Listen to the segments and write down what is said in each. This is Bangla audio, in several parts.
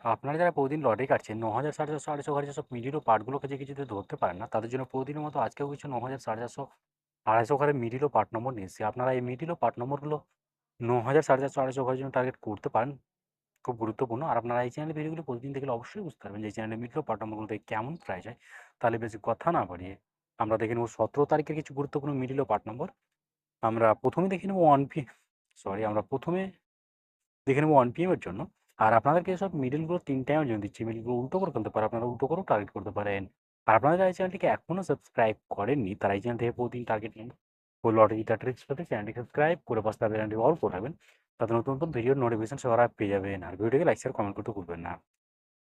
আপনারা যারা প্রতিদিন লটারি কাটছেন ৯,০০০, ৪,৫০০, ৪,৫০০ সব মিডিল ও পার্টগুলো যদি ধরতে পারেন না, তাদের জন্য প্রতিদিনের মতো আজকেও কিছু ৯,০০০, ৪,৫০০, ২৫০ ঘরের মিডিল ও পার্ট নম্বর নিয়ে এসেছি। আপনারা এই মিডিল ও পার্ট নম্বরগুলো ৯,০০০, ৪,৫০০, ৪,৫০০ ঘরের জন্য টার্গেট করতে পারেন। খুব গুরুত্বপূর্ণ। আর আপনারা এই চ্যানেলের ভিডিওগুলো প্রতিদিন দেখলে অবশ্যই বুঝতে পারবেন যে এই চ্যানেলের মিডিল ও পার্ট নম্বরগুলো থেকে কেমন প্রাইস হয়। তাহলে বেশি কথা না বাড়িয়ে আমরা দেখে নেব ১৭ তারিখের কিছু গুরুত্বপূর্ণ মিডিল ও পার্ট নম্বর। আমরা ১ম এ দেখে নেব 1 পি সরি আমরা ১ম এ দেখে নেব 1 PM এর জন্য। আর আপনাদেরকে এসব মিডলগুলো ৩ টাইমের জন্য দিচ্ছি। মিডলগুলো উল্টো করে ফেলতে পারেন। আপনারা উল্টো করেও টার্গেট করতে পারেন। আর আপনারা যারা এই চ্যানেলটিকে এখনো সাবস্ক্রাইব করেননি, তারা এই চ্যানেল থেকে প্রতিদিন টার্গেট নিন। ও লটারিটা ট্রিক্স পেতে চ্যানেলটি সাবস্ক্রাইব করে পাশে থাকা বেলআইকনটি অল করে রাখবেন। তাতে নতুন, নতুন ভিডিওর নোটিফিকেশন সবার আগে পেয়ে যাবেন। আর ভিডিওটিকে লাইক, শেয়ার, কমেন্ট করতে ভুলবেন না।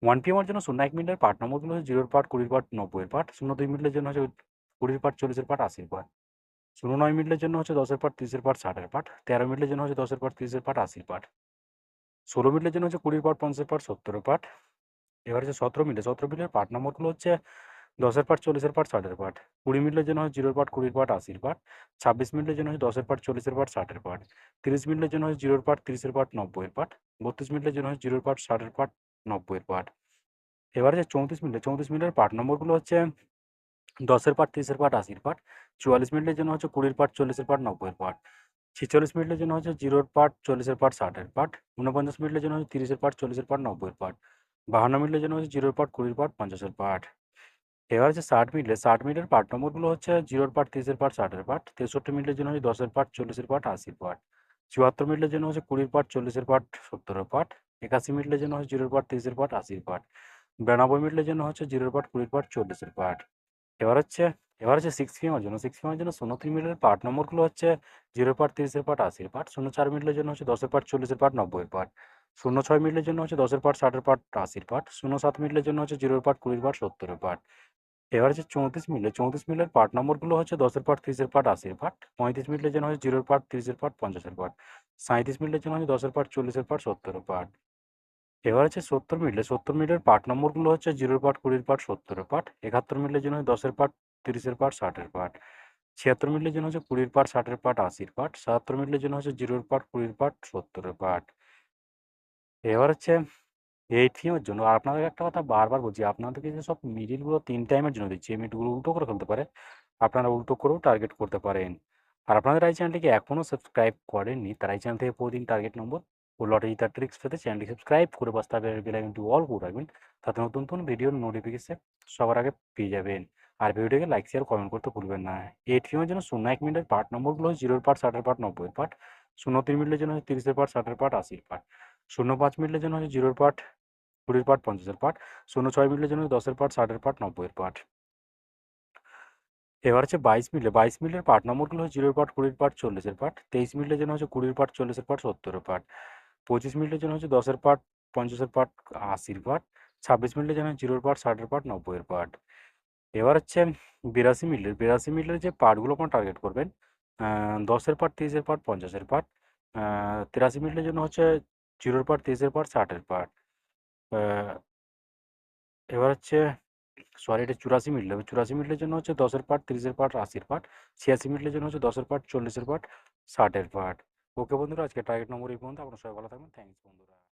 1 PM এর জন্য ০১ মিনিটের পার্ট নম্বরগুলো হচ্ছে 0 এর পার্ট, 20 এর পার্ট, 90 এর পার্ট। ০২ মিনিটের জন্য হচ্ছে 20 এর পার্ট, 40 এর পার্ট, 80 এর পার্ট। ০৯ মিনিটের জন্য হচ্ছে 10 এর পার্ট, 30 এর পার্ট, 60 এর পার্ট। 13 মিনিটের জন্য হচ্ছে 10 এর পার্ট, 30 এর পার্ট, 80 এর পার্ট। ১৬ মিনিটের জন্য হচ্ছে 20 এর পার্ট, 50 এর পার্ট, 70 এর পার্ট। এবার হচ্ছে ১৭ মিনিটের পার্ট নম্বরগুলো হচ্ছে ১০ এর পার্ট, 40 এর পার্ট, 60 এর পার্ট। ২০ মিনিটের জন্য হচ্ছে 0 এর পার্ট, 20 এর পার্ট, 80 এর পার্ট। ২৬ মিনিটের জন্য হচ্ছে 10 এর পার্ট, 40 এর পার্ট, 60 এর পার্ট। ৩০ মিনিটের জন্য হচ্ছে 0 এর পার্ট, 30 এর পার্ট, 90 এর পার্ট। ৩২ মিনিটের জন্য হচ্ছে 0 এর পার্ট, 60 এর পার্ট, 90 এর পার্ট। এবার হচ্ছে 34 মিনিটের পার্ট নম্বরগুলো হচ্ছে 10 এর পার্ট, 30 এর পার্ট, 80 এর পার্ট। ৪৪ মিনিটের জন্য হচ্ছে 20 এর পার্ট, 40 এর পার্ট, 90 এর পার্ট। ৪৬ মিনিটের জন্য হচ্ছে 0 এর পার্ট, 40 এর পার্ট, 60 এর পার্ট। ৪৯ মিনিটের জন্য হচ্ছে 30 এর পার্ট, 40 এর পার্ট, 90 এর পার্ট। ৫২ মিনিটের জন্য হচ্ছে 0 এর পার্ট, 20 এর পার্ট, 50 এর পার্ট। এবার হচ্ছে ৬০ মিনিটের পার্ট নম্বরগুলো হচ্ছে 0 এর পার্ট, 30 এর পার্ট, 60 এর পার্ট। ৬৩ মিনিটের জন্য হচ্ছে 10 এর পার্ট, 40 এর পার্ট, 80 এর পার্ট। ৭৪ মিনিটের জন্য হচ্ছে 20 এর পার্ট, 40 এর পার্ট, 70 এর পার্ট। ৮১ মিনিটের জন্য হচ্ছে 0 এর পার্ট, 30 এর পার্ট, 80 এর পার্ট। ৯২ মিনিটের জন্য হচ্ছে 0 এর পার্ট, 20 এর পার্ট, 40 এর পার্ট। এবার হচ্ছে এবার হচ্ছে ৬ PM এর জন্য ৬ PM এর জন্য ৬৯ মিনিটের পার্ট নম্বরগুলো হচ্ছে 0 এর পার্ট, 30 এর পার্ট, 80 এর পার্ট। ০৪ মিনিটের জন্য হচ্ছে 10 এর পার্ট, 40 এর পার্ট, 90 এর পার্ট। ০৬ মিনিটের জন্য হচ্ছে 10 এর পার্ট, 60 এর পার্ট, 80 এর পার্ট। ০৭ মিনিটের জন্য হচ্ছে 0 এর পার্ট, 20 এর পার্ট, 70 এর পার্ট। এবার হচ্ছে ৩৪ মিনিটের পার্ট নম্বরগুলো হচ্ছে 10 এর পার্ট, 30 এর পার্ট, 80 এর পার্ট। ৩৫ মিনিটের জন্য হচ্ছে 0 এর পার্ট, 30 এর পার্ট, 50 এর পার্ট। ৩৭ মিনিটের জন্য হচ্ছে 10 এর পার্ট, 40 এর পার্ট, 70 এর পার্ট। এবার হচ্ছে ৭০ মিনিটের পার্ট নম্বরগুলো হচ্ছে 0 এর পার্ট, 20 এর পার্ট, 70 এর পার্ট। ৭১ মিনিটের জন্য 10 এর পার্ট, 30 এর পার্ট, 60 এর পার্ট। ৭৬ মিনিটের জন্য হচ্ছে 20 এর পার্ট, 60 এর পার্ট, 80 এর পার্ট। ৭৭ মিনিটের জন্য হচ্ছে 0 এর পার্ট, 20 এর পার্ট, 70 এর পার্ট। এবার হচ্ছে এই থিমের জন্য আর আপনাদেরকে একটা কথা বারবার বলছি, আপনাদেরকে যে সব মিডিলগুলো ৩ টাইমের জন্য দিচ্ছি, এই মিডগুলো উল্টো করে ফেলতে পারে। আপনারা উল্টো করেও টার্গেট করতে পারেন। আর আপনারা এই চ্যানেলটিকে এখনও সাবস্ক্রাইব করেননি, তারা এই চ্যানেল থেকে প্রতিদিন টার্গেট নম্বর ও লটারি তার ট্রিক্স পেতে চ্যানেলটি সাবস্ক্রাইব করে পাশে থাকা বেল আইকনটি অল করে রাখবেন। তাতে নতুন নতুন ভিডিওর নোটিফিকেশন সবার আগে পেয়ে যাবেন। আর ভিডিওটিকে লাইক, শেয়ার, কমেন্ট করতে ভুলবেন না। এই থিমের জন্য ০১ মিনিটের পার্ট নম্বরগুলো হচ্ছে 0 এর পার্ট, 60 এর পার্ট, 90 এর পার্ট। ০৩ মিনিটের জন্য হচ্ছে 30 এর পার্ট, 60 এর পার্ট, 80 এর পার্ট। ০৫ মিনিটের জন্য হচ্ছে 0 এর পার্ট, 20 এর পার্ট, 50 এর পার্ট। ০৬ মিনিটের জন্য 10 এর পার্ট, 60 এর পার্ট, 90 এর পার্ট। এবার হচ্ছে ২২ মিনিটের পার্ট নম্বরগুলো হচ্ছে 0 এর পার্ট, 20 এর পার্ট, 40 এর পার্ট। ২৩ মিনিটের জন্য হচ্ছে 20 এর পার্ট, 40 এর পার্ট, 70 এর পার্ট। ২৫ মিনিটের জন্য হচ্ছে 10 এর পার্ট, 50 এর পার্ট, 80 এর পার্ট। ২৬ মিনিটের জন্য 0 এর পার্ট, 60 এর পার্ট, 90 এর পার্ট। এবার হচ্ছে ৮২ মিনিটের যে পার্টগুলো আপনারা টার্গেট করবেন, 10 এর পার্ট, 30 এর পার্ট, 50 এর পার্ট। ৮৩ মিনিটের জন্য হচ্ছে 0 এর পার্ট, 30 এর পার্ট, 60 এর পার্ট। আ এবার হচ্ছে এটা ৮৪ মিনিট লাগবে। ৮৪ মিনিটের জন্য হচ্ছে 10 এর পার্ট, 30 এর পার্ট, 80 এর পার্ট। ৮৬ মিনিটের জন্য হচ্ছে 10 এর পার্ট, 40 এর পার্ট, 60 এর পার্ট। ওকে বন্ধুরা, আজকে টার্গেট নম্বর এই পর্যন্ত। আপনারা সবাই ভালো থাকবেন। থ্যাংকস বন্ধুরা।